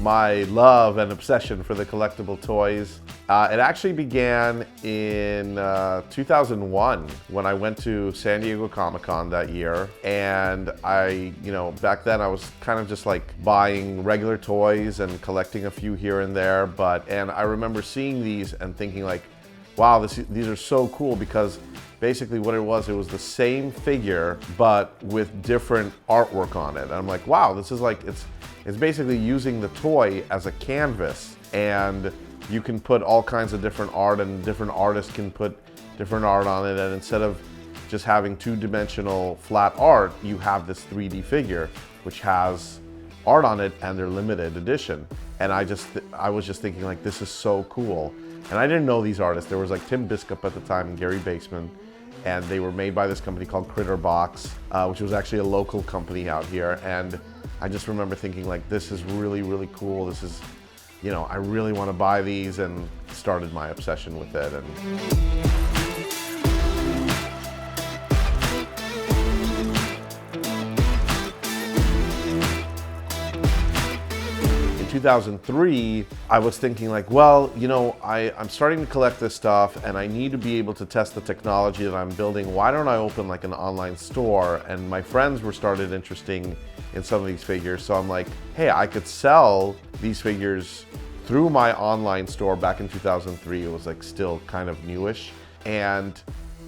my love and obsession for the collectible toys. It actually began in 2001 when I went to San Diego Comic-Con that year. And back then I was kind of just like buying regular toys and collecting a few here and there. And I remember seeing these and thinking like, wow, these are so cool, because basically what it was the same figure, but with different artwork on it. And I'm like, wow, this is like, it's basically using the toy as a canvas, and you can put all kinds of different art, and different artists can put different art on it. And instead of just having two-dimensional flat art, you have this 3D figure, which has art on it, and they're limited edition. And I was just thinking like, this is so cool. And I didn't know these artists. There was like Tim Biscup at the time and Gary Baseman, and they were made by this company called Critter Box, which was actually a local company out here. And I just remember thinking like, this is really, really cool. This is, I really want to buy these, and started my obsession with it. In 2003, I was thinking like, well, I'm starting to collect this stuff, and I need to be able to test the technology that I'm building. Why don't I open like an online store? And my friends were started interesting in some of these figures. So I'm like, hey, I could sell these figures through my online store. Back in 2003, it was like still kind of newish. And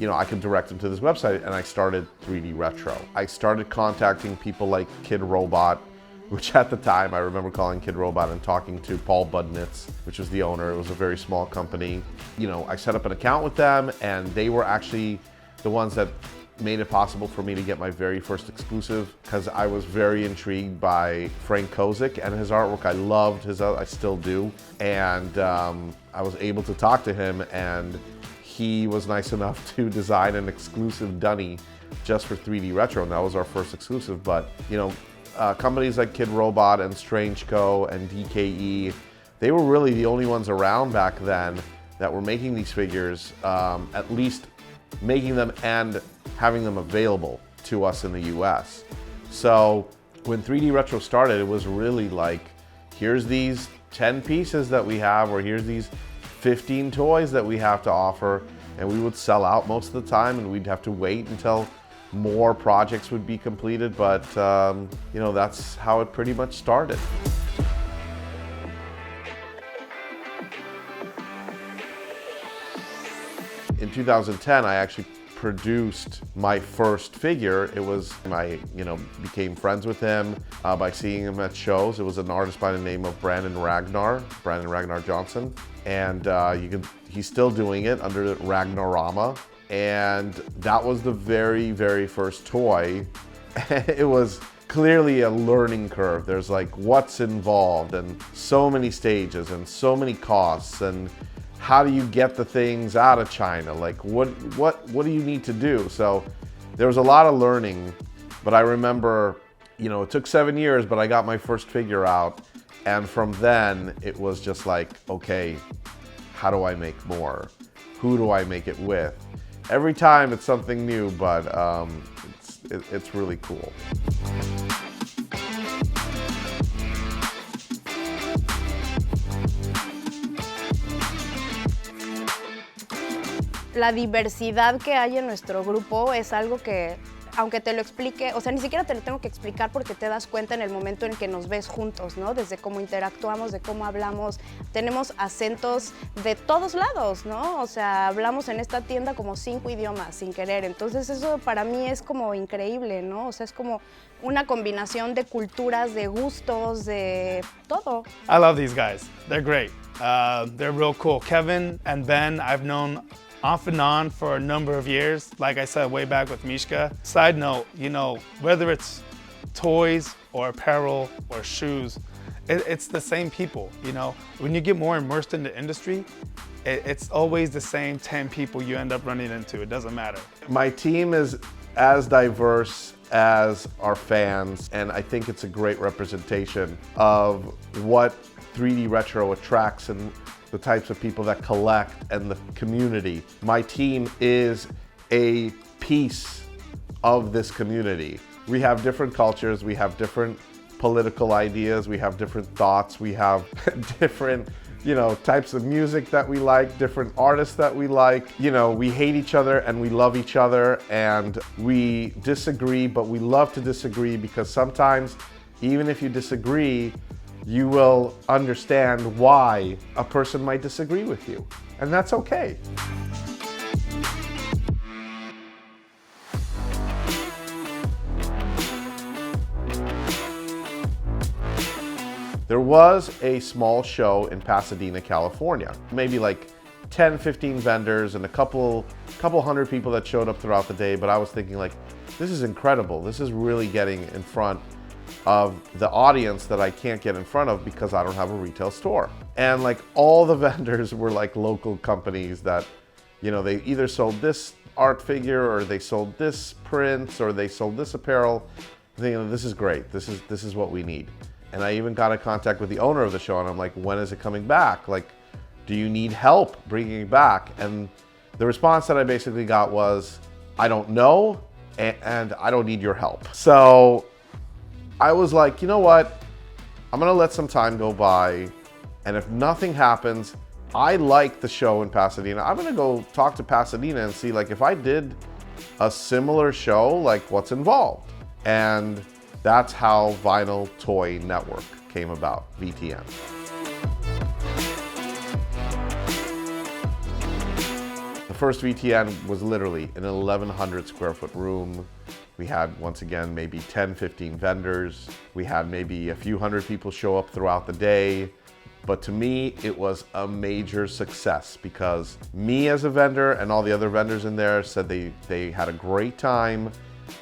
I could direct them to this website, and I started 3D Retro. I started contacting people like Kid Robot, which at the time I remember calling Kid Robot and talking to Paul Budnitz, which was the owner. It was a very small company. I set up an account with them, and they were actually the ones that made it possible for me to get my very first exclusive, because I was very intrigued by Frank Kozik and his artwork. I loved his art, I still do. And I was able to talk to him, and he was nice enough to design an exclusive dunny just for 3D Retro, and that was our first exclusive. But companies like Kid Robot and Strange Co. and DKE, they were really the only ones around back then that were making these figures, at least making them and having them available to us in the US. So when 3D Retro started, it was really like, here's these 10 pieces that we have, or here's these 15 toys that we have to offer, and we would sell out most of the time, and we'd have to wait until more projects would be completed. But that's how it pretty much started. In 2010, I actually produced my first figure. It was became friends with him by seeing him at shows. It was an artist by the name of Brandon Ragnar Johnson. And he's still doing it under Ragnarama. And that was the very, very first toy. It was clearly a learning curve. There's like, what's involved, and so many stages, and so many costs, and how do you get the things out of China? Like, what do you need to do? So there was a lot of learning, but I remember, it took 7 years, but I got my first figure out. And from then it was just like, okay, how do I make more? Who do I make it with? Every time it's something new, but it's really cool. La diversidad que hay en nuestro grupo es algo que, aunque te lo explique, o sea, ni siquiera te lo tengo que explicar, porque te das cuenta en el momento en que nos ves juntos, ¿no? Desde cómo interactuamos, de cómo hablamos. Tenemos acentos de todos lados, ¿no? O sea, hablamos en esta tienda como 5 idiomas sin querer. Entonces eso para mí es como increíble, ¿no? O sea, es como una combinación de culturas, de gustos, de todo. I love these guys. They're great. They're real cool. Kevin and Ben, I've known off and on for a number of years, like I said, way back with Mishka. Side note, whether it's toys or apparel or shoes, it's the same people, When you get more immersed in the industry, it's always the same 10 people you end up running into. It doesn't matter. My team is as diverse as our fans, and I think it's a great representation of what 3D Retro attracts and the types of people that collect and the community. My team is a piece of this community. We have different cultures, we have different political ideas, we have different thoughts, we have different, types of music that we like, different artists that we like. We hate each other and we love each other, and we disagree, but we love to disagree because sometimes, even if you disagree, you will understand why a person might disagree with you, and that's okay. There was a small show in Pasadena, California. Maybe like 10, 15 vendors and a couple hundred people that showed up throughout the day, but I was thinking like, this is incredible. This is really getting in front of the audience that I can't get in front of because I don't have a retail store. And like all the vendors were like local companies that, they either sold this art figure or they sold this print or they sold this apparel. Thinking, this is great. This is what we need. And I even got in contact with the owner of the show and I'm like, when is it coming back? Like, do you need help bringing it back? And the response that I basically got was, I don't know, and I don't need your help. So I was like, you know what? I'm gonna let some time go by, and if nothing happens, I like the show in Pasadena. I'm gonna go talk to Pasadena and see like if I did a similar show, like what's involved. And that's how Vinyl Toy Network came about, VTN. The first VTN was literally in an 1,100 square foot room. We had, once again, maybe 10, 15 vendors. We had maybe a few hundred people show up throughout the day. But to me, it was a major success because me as a vendor and all the other vendors in there said they had a great time.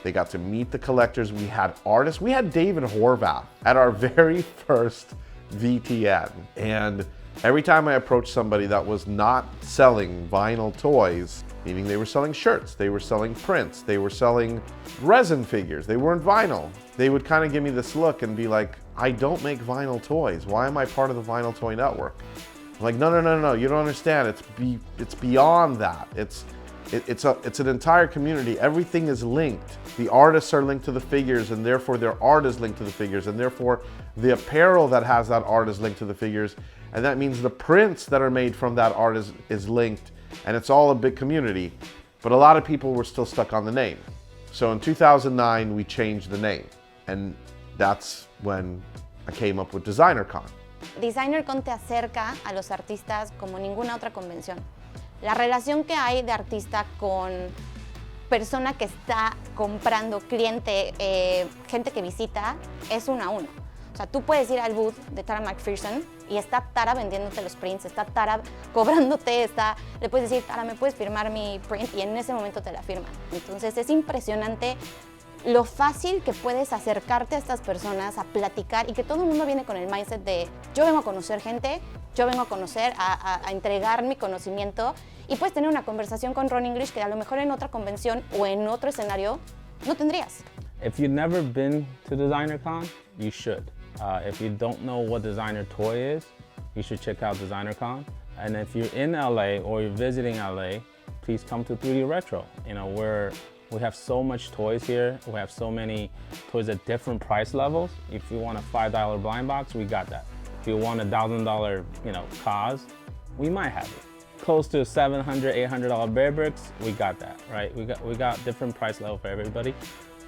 They got to meet the collectors. We had artists. We had David Horvath at our very first VTN. And every time I approached somebody that was not selling vinyl toys, meaning they were selling shirts, they were selling prints, they were selling resin figures, they weren't vinyl, they would kind of give me this look and be like, I don't make vinyl toys. Why am I part of the Vinyl Toy Network? I'm like, no, you don't understand. It's beyond that. It's an entire community. Everything is linked. The artists are linked to the figures, and therefore their art is linked to the figures, and therefore the apparel that has that art is linked to the figures, and that means the prints that are made from that art is linked, and it's all a big community. But a lot of people were still stuck on the name. So in 2009, we changed the name, and that's when I came up with DesignerCon. DesignerCon te acerca a los artistas como ninguna otra convención. La relación que hay de artista con persona que está comprando, cliente, gente que visita, es uno a uno. O sea, tú puedes ir al booth de Tara McPherson y está Tara vendiéndote los prints, está Tara cobrándote, le puedes decir, Tara, ¿me puedes firmar mi print? Y en ese momento te la firman. Entonces es impresionante lo fácil que puedes acercarte a estas personas, a platicar, y que todo el mundo viene con el mindset de yo vengo a conocer gente, yo vengo a conocer, a entregar mi conocimiento, y puedes tener una conversación con Ron English que a lo mejor en otra convención o en otro escenario no tendrías. If you've never been to DesignerCon, you should. If you don't know what designer toy is, you should check out DesignerCon. And if you're in LA or you're visiting LA, please come to 3D Retro. We have so much toys here. We have so many toys at different price levels. If you want a $5 blind box, we got that. If you want a $1,000, cause, we might have it. Close to $700, $800 bear bricks, we got that, right? We got different price level for everybody.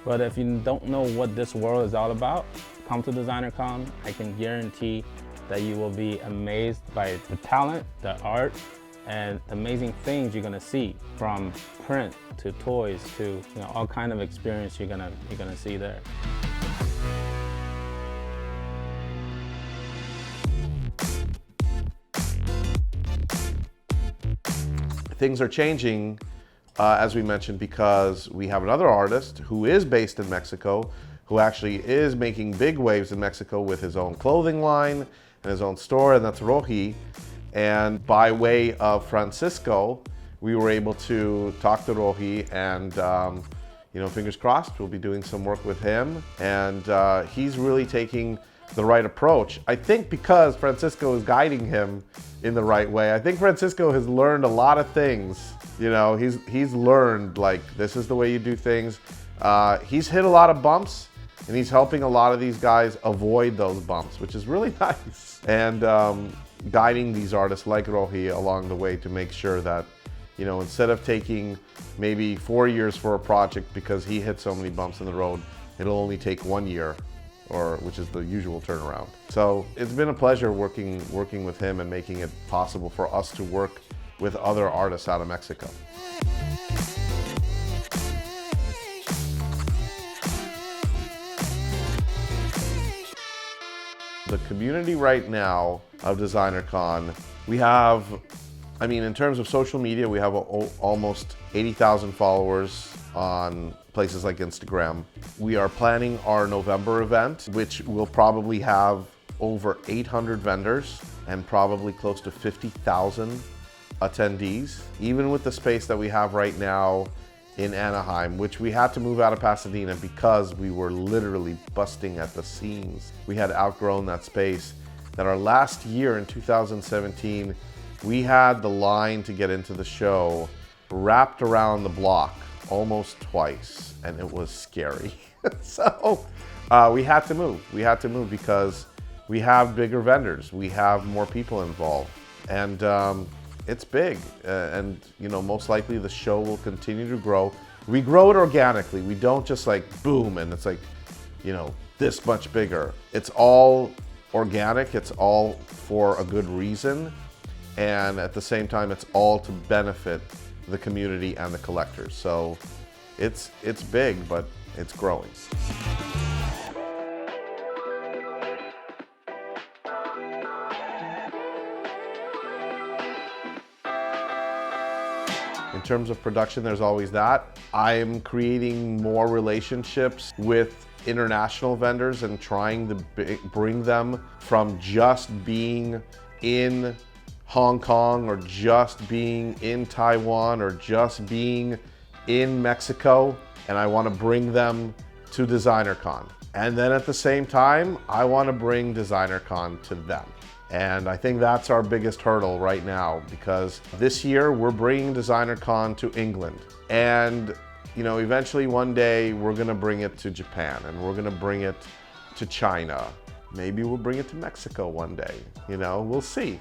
But if you don't know what this world is all about, come to DesignerCon. I can guarantee that you will be amazed by the talent, the art, and amazing things you're gonna see, from print to toys to all kind of experience you're gonna see there. Things are changing, as we mentioned, because we have another artist who is based in Mexico, who actually is making big waves in Mexico with his own clothing line and his own store, and that's Rohi. And by way of Francisco, we were able to talk to Rohi, and fingers crossed, we'll be doing some work with him. And he's really taking the right approach. I think because Francisco is guiding him in the right way. I think Francisco has learned a lot of things. He's learned, like, this is the way you do things. He's hit a lot of bumps, And he's helping a lot of these guys avoid those bumps, which is really nice. And guiding these artists like Rohi along the way to make sure that, you know, instead of taking maybe 4 years for a project because he hit so many bumps in the road, it'll only take 1 year, or which is the usual turnaround. So it's been a pleasure working with him and making it possible for us to work with other artists out of Mexico. The community right now of DesignerCon, we have, I mean, in terms of social media, we have almost 80,000 followers on places like Instagram. We are planning our November event, which will probably have over 800 vendors and probably close to 50,000 attendees. Even with the space that we have right now in Anaheim, which we had to move out of Pasadena because we were literally busting at the seams. We had outgrown that space. That our last year in 2017, we had the line to get into the show wrapped around the block almost twice, and it was scary. So we had to move. We had to move because we have bigger vendors. We have more people involved. And it's big, and you know, most likely the show will continue to grow. We grow it organically. We don't just like boom and it's like, you know, this much bigger. It's all organic. It's all for a good reason, and at the same time, it's all to benefit the community and the collectors. So it's big, but it's growing. In terms of production, there's always that. I'm creating more relationships with international vendors and trying to bring them from just being in Hong Kong or just being in Taiwan or just being in Mexico, and I want to bring them to DesignerCon. And then at the same time, I want to bring DesignerCon to them. And I think that's our biggest hurdle right now, because this year we're bringing DesignerCon to England. And you know, eventually one day we're gonna bring it to Japan, and we're gonna bring it to China. Maybe we'll bring it to Mexico one day, you know, we'll see.